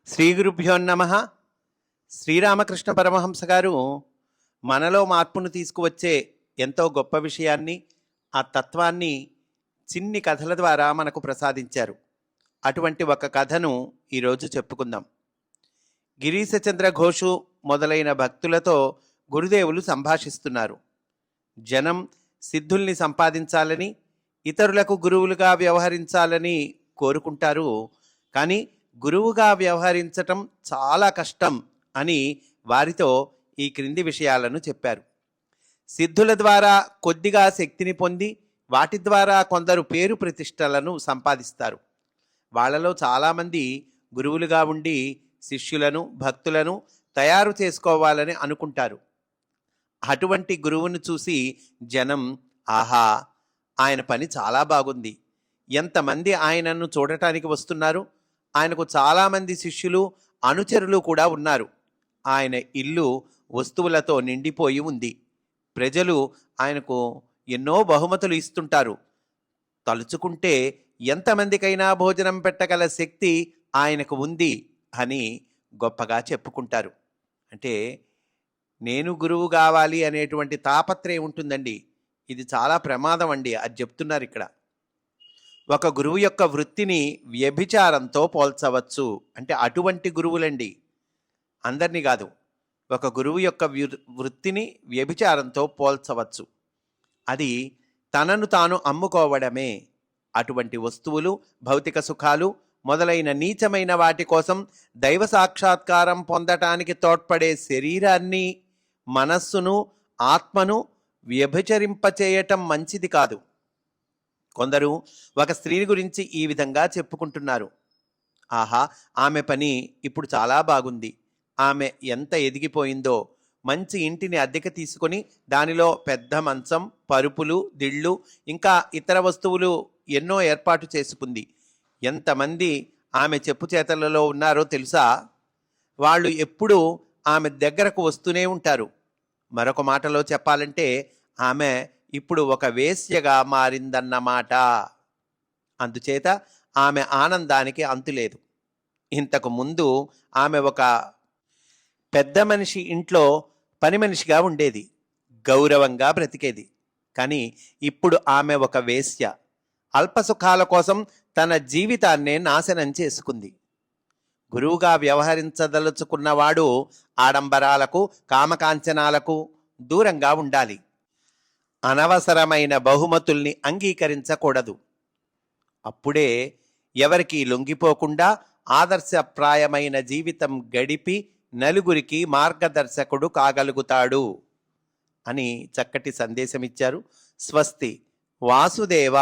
శ్రీ గురుభ్యో నమః. శ్రీరామకృష్ణ పరమహంస గారు మనలో మార్పును తీసుకువచ్చే ఎంతో గొప్ప విషయాన్ని, ఆ తత్వాన్ని చిన్ని కథల ద్వారా మనకు ప్రసాదించారు. అటువంటి ఒక కథను ఈరోజు చెప్పుకుందాం. గిరీశచంద్ర ఘోషు మొదలైన భక్తులతో గురుదేవులు సంభాషిస్తున్నారు. జనం సిద్ధుల్ని సంపాదించాలని, ఇతరులకు గురువులుగా వ్యవహరించాలని కోరుకుంటారు. కానీ గురువుగా వ్యవహరించటం చాలా కష్టం అని వారితో ఈ క్రింది విషయాలను చెప్పారు. సిద్ధుల ద్వారా కొద్దిగా శక్తిని పొంది వాటి ద్వారా కొందరు పేరు ప్రతిష్టలను సంపాదిస్తారు. వాళ్ళలో చాలామంది గురువులుగా ఉండి శిష్యులను, భక్తులను తయారు చేసుకోవాలని అనుకుంటారు. అటువంటి గురువును చూసి జనం, ఆహా, ఆయన పని చాలా బాగుంది, ఎంతమంది ఆయనను చూడటానికి వస్తున్నారు, ఆయనకు చాలామంది శిష్యులు, అనుచరులు కూడా ఉన్నారు, ఆయన ఇల్లు వస్తువులతో నిండిపోయి ఉంది, ప్రజలు ఆయనకు ఎన్నో బహుమతులు ఇస్తుంటారు, తలుచుకుంటే ఎంతమందికైనా భోజనం పెట్టగల శక్తి ఆయనకు ఉంది అని గొప్పగా చెప్పుకుంటారు. అంటే నేను గురువు కావాలి అనేటువంటి తాపత్రయం ఉంటుందండి. ఇది చాలా ప్రమాదం అండి, అది చెప్తున్నారు ఇక్కడ. ఒక గురువు యొక్క వృత్తిని వ్యభిచారంతో పోల్చవచ్చు. అంటే అటువంటి గురువులండి, అందరినీ కాదు. ఒక గురువు యొక్క వృత్తిని వ్యభిచారంతో పోల్చవచ్చు. అది తనను తాను అమ్ముకోవడమే. అటువంటి వస్తువులు, భౌతిక సుఖాలు మొదలైన నీచమైన వాటి కోసం దైవ సాక్షాత్కారం పొందటానికి తోడ్పడే శరీరాన్ని, మనస్సును, ఆత్మను వ్యభిచరింపచేయటం మంచిది కాదు. కొందరు ఒక స్త్రీని గురించి ఈ విధంగా చెప్పుకుంటున్నారు. ఆహా, ఆమె పని ఇప్పుడు చాలా బాగుంది, ఆమె ఎంత ఎదిగిపోయిందో, మంచి ఇంటిని అద్దెకి తీసుకొని దానిలో పెద్ద మంచం, పరుపులు, దిళ్ళు, ఇంకా ఇతర వస్తువులు ఎన్నో ఏర్పాటు చేసుకుంది. ఎంతమంది ఆమె చెప్పు చేతలలో ఉన్నారో తెలుసా? వాళ్ళు ఎప్పుడూ ఆమె దగ్గరకు వస్తూనే ఉంటారు. మరొక మాటలో చెప్పాలంటే ఆమె ఇప్పుడు ఒక వేశ్యగా మారిందన్నమాట. అందుచేత ఆమె ఆనందానికి అంతులేదు. ఇంతకు ముందు ఆమె ఒక పెద్ద మనిషి ఇంట్లో పని మనిషిగా ఉండేది, గౌరవంగా బ్రతికేది. కానీ ఇప్పుడు ఆమె ఒక వేశ్య. అల్పసుఖాల కోసం తన జీవితాన్నే నాశనం చేసుకుంది. గురువుగా వ్యవహరించదలుచుకున్నవాడు ఆడంబరాలకు, కామకాంచనాలకు దూరంగా ఉండాలి. అనవసరమైన బహుమతుల్ని అంగీకరించకూడదు. అప్పుడే ఎవరికి లొంగిపోకుండా ఆదర్శప్రాయమైన జీవితం గడిపి నలుగురికి మార్గదర్శకుడు కాగలుగుతాడు అని చక్కటి సందేశమిచ్చారు. స్వస్తి. వాసుదేవ.